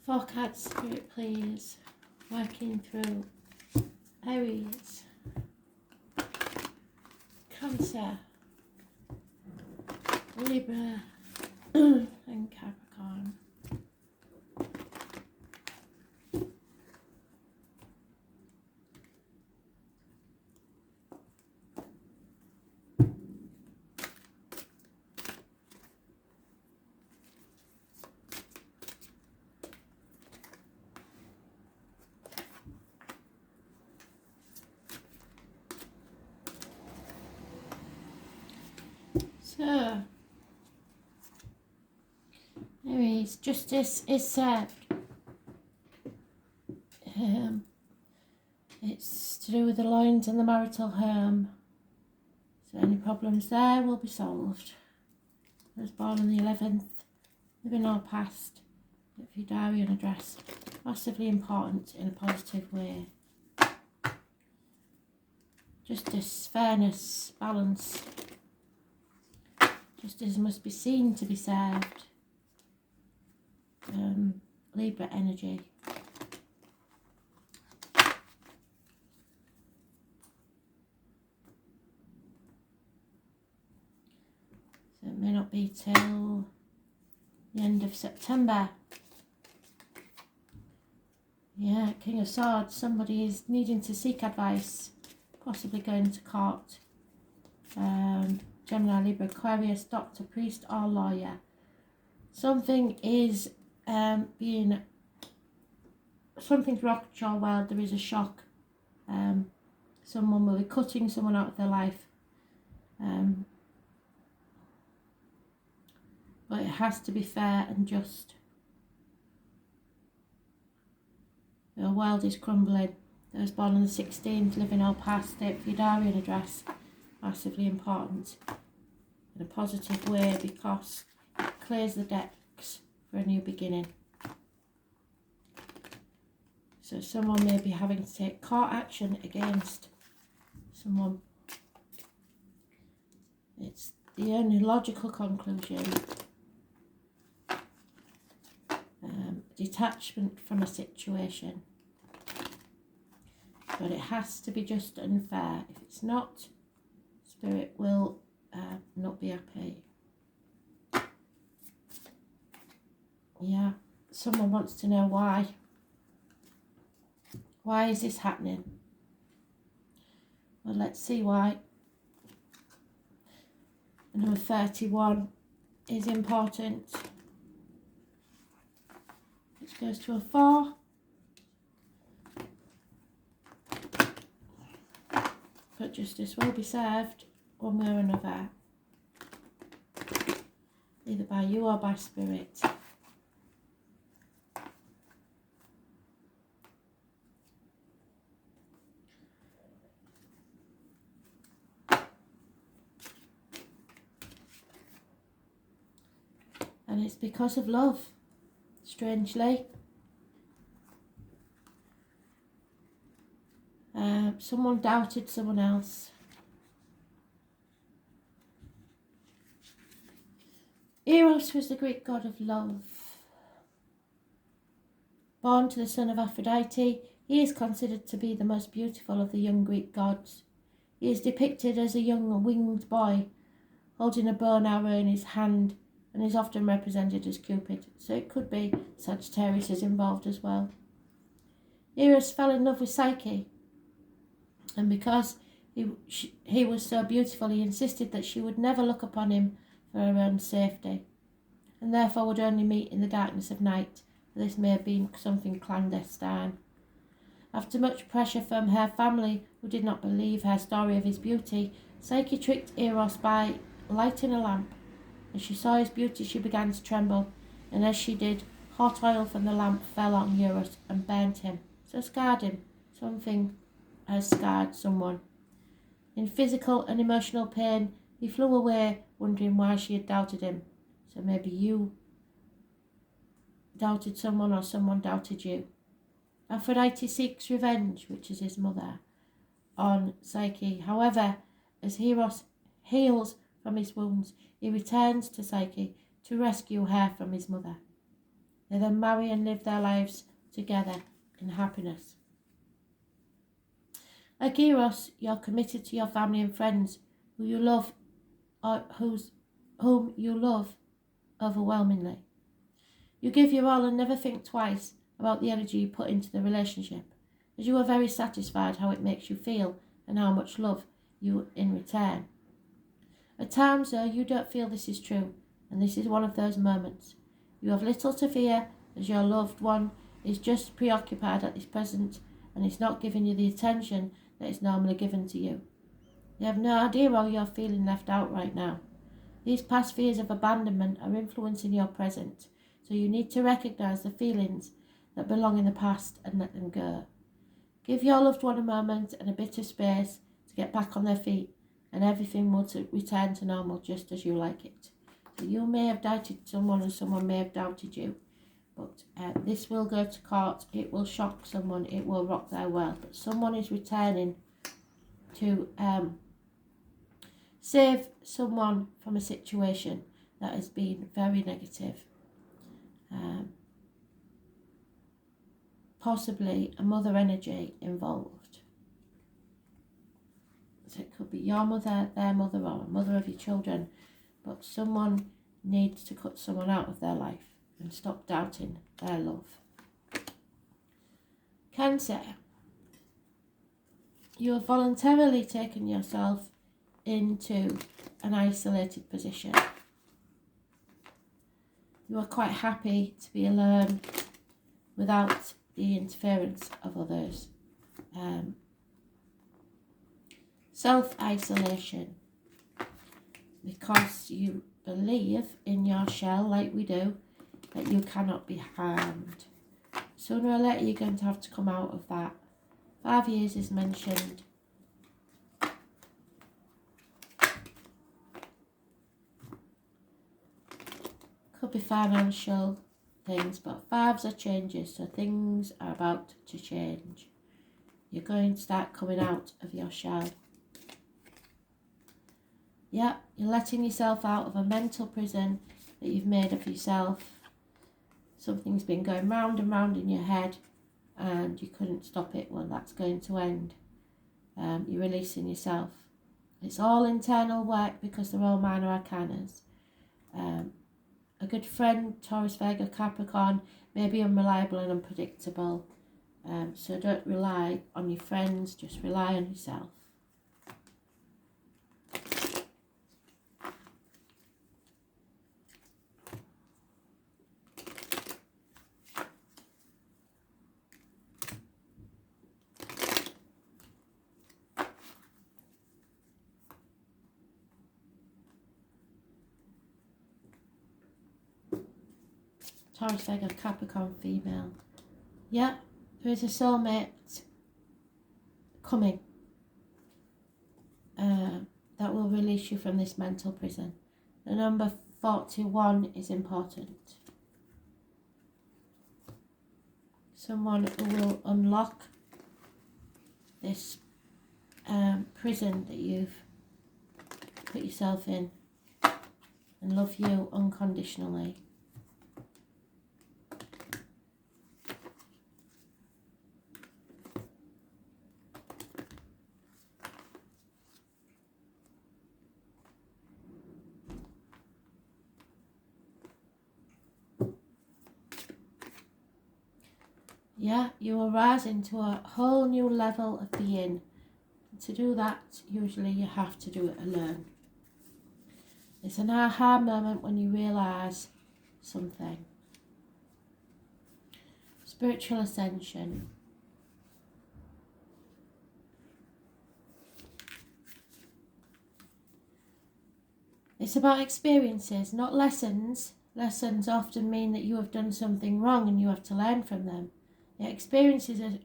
4 cards, Spirit, please. Working through Aries, Cancer, Libra, and Capricorn. So, Aries, justice is served. It's to do with the loins and the marital home. So any problems there will be solved. I was born on the 11th, living or past. If your diary and address, massively important in a positive way. Justice, fairness, balance. Justice must be seen to be served. Libra energy. So it may not be till the end of September. Yeah, King of Swords. Somebody is needing to seek advice, possibly going to court. Gemini, Libra, Aquarius, doctor, priest or lawyer. Something is something's rocked your world. There is a shock. Someone will be cutting someone out of their life. But it has to be fair and just. Your world is crumbling. Those born on the 16th, living or past, state for your diary and address. Massively important in a positive way because it clears the decks for a new beginning. So someone may be having to take court action against someone. It's the only logical conclusion. Detachment from a situation. But it has to be just and fair. If it's not, Spirit will not be happy. Yeah, someone wants to know why. Why is this happening? Well, let's see why. Number 31 is important. It goes to a 4. But justice will be served one way or another. Either by you or by Spirit. And it's because of love, strangely. Someone doubted someone else. Eros was the Greek god of love. Born to the son of Aphrodite, he is considered to be the most beautiful of the young Greek gods. He is depicted as a young winged boy, holding a bow and arrow in his hand, and is often represented as Cupid, so it could be Sagittarius is involved as well. Eros fell in love with Psyche, and because he was so beautiful, he insisted that she would never look upon him for her own safety, and therefore would only meet in the darkness of night. This may have been something clandestine. After much pressure from her family, who did not believe her story of his beauty, Psyche tricked Eros by lighting a lamp. As she saw his beauty, she began to tremble, and as she did, hot oil from the lamp fell on Eros and burnt him, so scarred him. Something has scarred someone. In physical and emotional pain, he flew away, wondering why she had doubted him. So maybe you doubted someone or someone doubted you. Aphrodite seeks revenge, which is his mother, on Psyche. However, as Eros heals from his wounds, he returns to Psyche to rescue her from his mother. They then marry and live their lives together in happiness. Like Eros, you're committed to your family and friends who you love, or whom you love overwhelmingly. You give your all and never think twice about the energy you put into the relationship, as you are very satisfied how it makes you feel and how much love you in return. At times, though, you don't feel this is true, and this is one of those moments. You have little to fear, as your loved one is just preoccupied at this present and is not giving you the attention that is normally given to you. You have no idea how you're feeling left out right now. These past fears of abandonment are influencing your present, so you need to recognize the feelings that belong in the past and let them go. Give your loved one a moment and a bit of space to get back on their feet, and everything will return to normal just as you like it. So you may have doubted someone and someone may have doubted you, but this will go to court. It will shock someone. It will rock their world. But someone is returning to save someone from a situation that has been very negative. Possibly a mother energy involved. So it could be your mother, their mother, or a mother of your children, but someone needs to cut someone out of their life and stop doubting their love. Cancer, you have voluntarily taken yourself into an isolated position. You are quite happy to be alone without the interference of others. Self-isolation, because you believe in your shell, like we do, that you cannot be harmed. Sooner or later you're going to have to come out of that. 5 years is mentioned. Could be financial things, but fives are changes, so things are about to change. You're going to start coming out of your shell. Yeah, you're letting yourself out of a mental prison that you've made of yourself. Something's been going round and round in your head and you couldn't stop it. Well, that's going to end. You're releasing yourself. It's all internal work because they're all minor arcanas. A good friend, Taurus, Virgo, Capricorn, may be unreliable and unpredictable. So don't rely on your friends, just rely on yourself. Taurus, Virgo, Capricorn, female. Yeah, there is a soulmate coming that will release you from this mental prison. The number 41 is important. Someone who will unlock this prison that you've put yourself in and love you unconditionally. Yeah, you will rise into a whole new level of being. To do that, usually you have to do it alone. It's an aha moment when you realise something. Spiritual ascension. It's about experiences, not lessons. Lessons often mean that you have done something wrong and you have to learn from them. The experiences are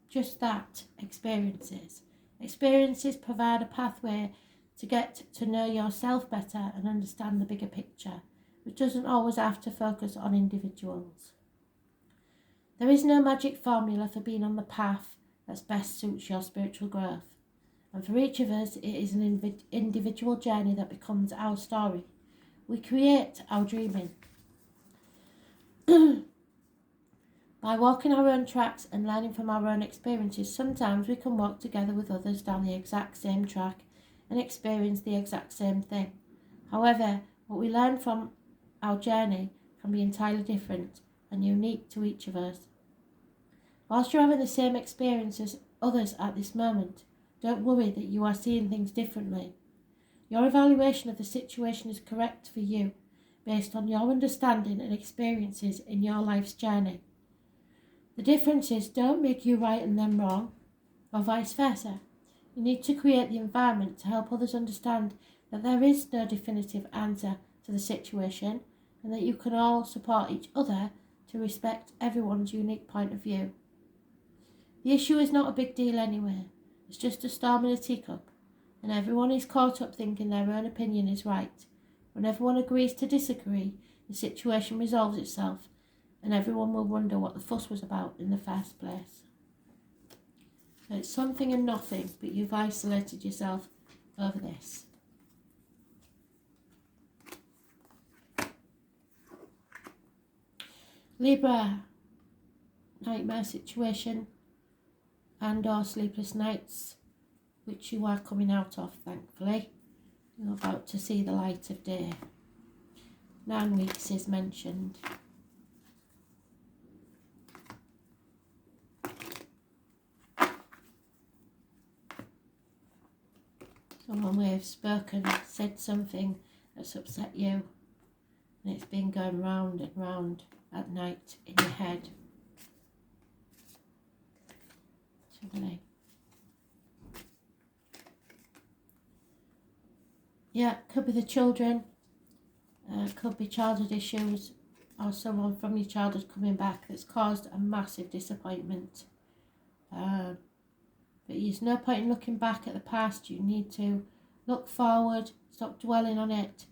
just that, experiences. Experiences provide a pathway to get to know yourself better and understand the bigger picture, which doesn't always have to focus on individuals. There is no magic formula for being on the path that best suits your spiritual growth. And for each of us, it is an individual journey that becomes our story. We create our dreaming. By walking our own tracks and learning from our own experiences, sometimes we can walk together with others down the exact same track and experience the exact same thing. However, what we learn from our journey can be entirely different and unique to each of us. Whilst you're having the same experience as others at this moment, don't worry that you are seeing things differently. Your evaluation of the situation is correct for you, based on your understanding and experiences in your life's journey. The differences don't make you right and them wrong, or vice versa. You need to create the environment to help others understand that there is no definitive answer to the situation and that you can all support each other to respect everyone's unique point of view. The issue is not a big deal anyway. It's just a storm in a teacup, and everyone is caught up thinking their own opinion is right. When everyone agrees to disagree, the situation resolves itself, and everyone will wonder what the fuss was about in the first place. So it's something and nothing, but you've isolated yourself over this. Libra, nightmare situation and or sleepless nights, which you are coming out of, thankfully. You're about to see the light of day. 9 weeks is mentioned. Someone may have spoken, said something that's upset you, and it's been going round and round at night in your head. Really. Yeah, could be the children, could be childhood issues, or someone from your childhood coming back that's caused a massive disappointment. But there's no point in looking back at the past. You need to look forward, stop dwelling on it,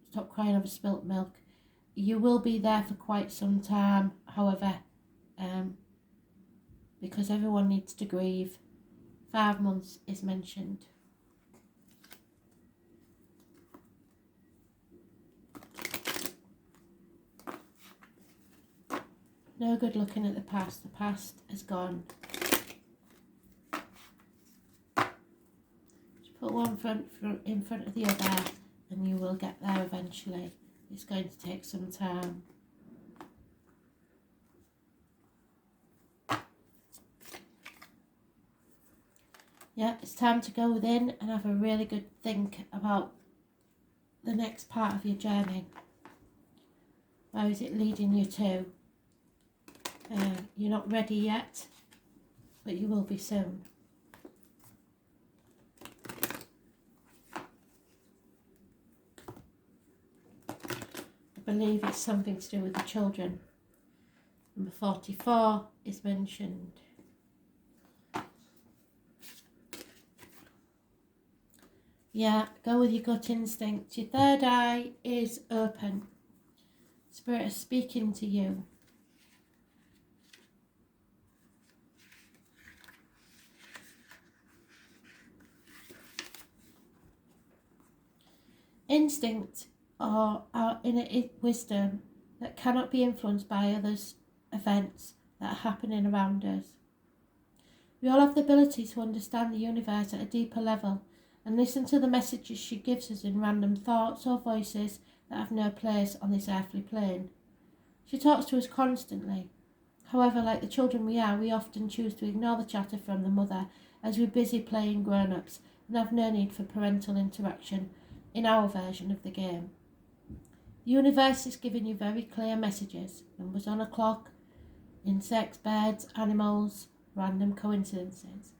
stop crying over spilt milk. You will be there for quite some time, however, because everyone needs to grieve. 5 months is mentioned. No good looking at the past. The past is gone. Just put one in front of the other and you will get there eventually. It's going to take some time. Yeah, it's time to go within and have a really good think about the next part of your journey. Where is it leading you to? You're not ready yet, but you will be soon. I believe it's something to do with the children. Number 44 is mentioned. Yeah, go with your gut instinct. Your third eye is open. Spirit is speaking to you. Instinct or our inner wisdom that cannot be influenced by others' events that are happening around us. We all have the ability to understand the universe at a deeper level and listen to the messages she gives us in random thoughts or voices that have no place on this earthly plane. She talks to us constantly. However, like the children we are, we often choose to ignore the chatter from the mother as we're busy playing grown-ups and have no need for parental interaction in our version of the game. The universe is giving you very clear messages, numbers on a clock, insects, birds, animals, random coincidences.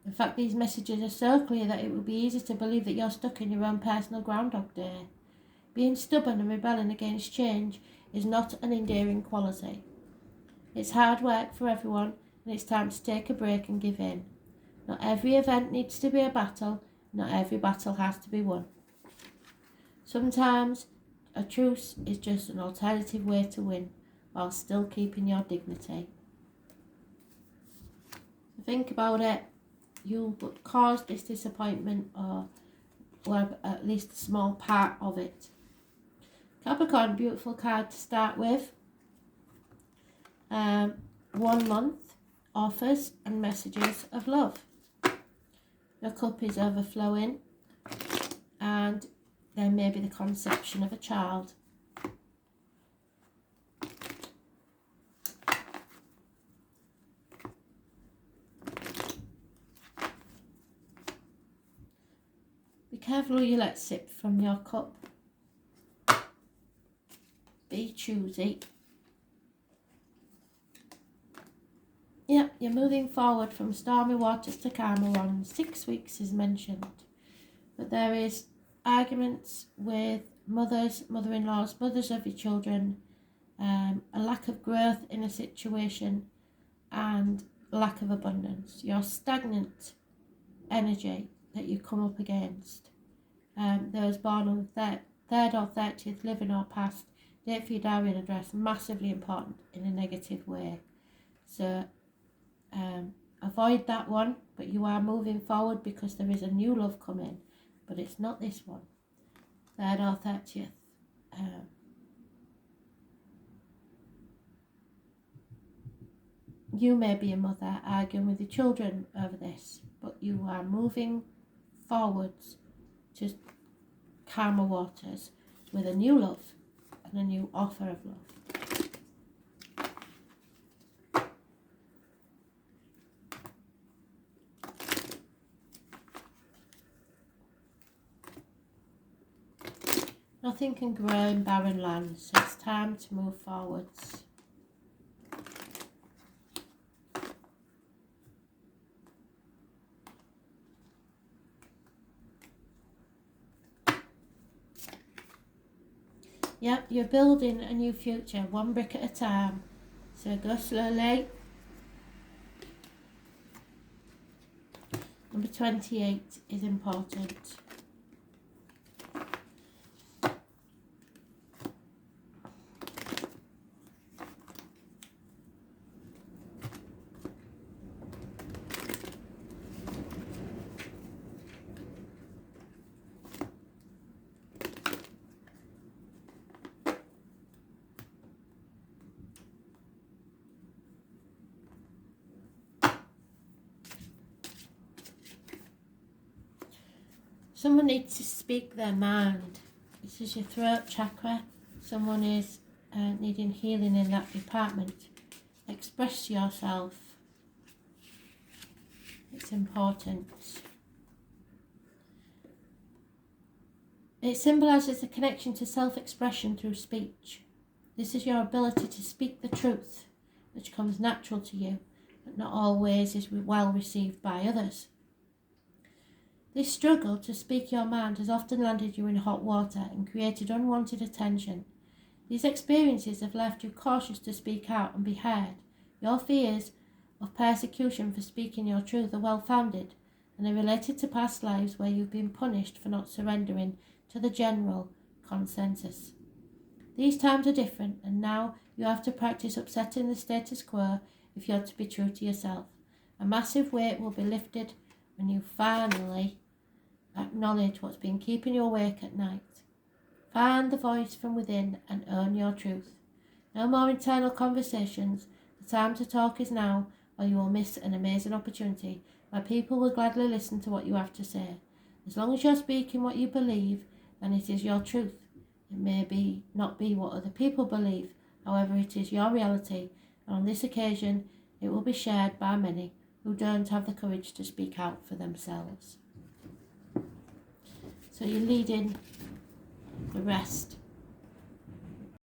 In fact, these messages are so clear that it would be easy to believe that you're stuck in your own personal Groundhog Day. Being stubborn and rebelling against change is not an endearing quality. It's hard work for everyone, and it's time to take a break and give in. Not every event needs to be a battle, not every battle has to be won. Sometimes a truce is just an alternative way to win, while still keeping your dignity. So think about it. You caused this disappointment, or at least a small part of it. Capricorn, beautiful card to start with. 1 month, offers and messages of love. Your cup is overflowing, and there may be the conception of a child. Be careful who you let sip from your cup. Be choosy. Yep, you're moving forward from stormy waters to calmer ones. 6 weeks is mentioned. But there is arguments with mothers, mother-in-laws, mothers of your children, a lack of growth in a situation, and lack of abundance. Your stagnant energy that you come up against. Those born on the 3rd or 30th, living or past, date for your diary and address, massively important in a negative way. So avoid that one, but you are moving forward because there is a new love coming, but it's not this one, 3rd or 30th. You may be a mother arguing with your children over this, but you are moving forwards to calmer waters with a new love and a new offer of love. Nothing can grow in barren lands, so it's time to move forwards. Yep, you're building a new future, one brick at a time. So go slowly. Number 28 is important. Someone needs to speak their mind. This is your throat chakra. Someone is needing healing in that department. Express yourself. It's important. It symbolises a connection to self-expression through speech. This is your ability to speak the truth, which comes natural to you, but not always is well received by others. This struggle to speak your mind has often landed you in hot water and created unwanted attention. These experiences have left you cautious to speak out and be heard. Your fears of persecution for speaking your truth are well-founded and are related to past lives where you've been punished for not surrendering to the general consensus. These times are different, and now you have to practice upsetting the status quo if you're to be true to yourself. A massive weight will be lifted when you finally acknowledge what's been keeping you awake at night. Find the voice from within and own your truth. No more internal conversations. The time to talk is now, or you will miss an amazing opportunity where people will gladly listen to what you have to say. As long as you're speaking what you believe, then it is your truth. It may not be what other people believe, however it is your reality, and on this occasion it will be shared by many who don't have the courage to speak out for themselves. So you're leading the rest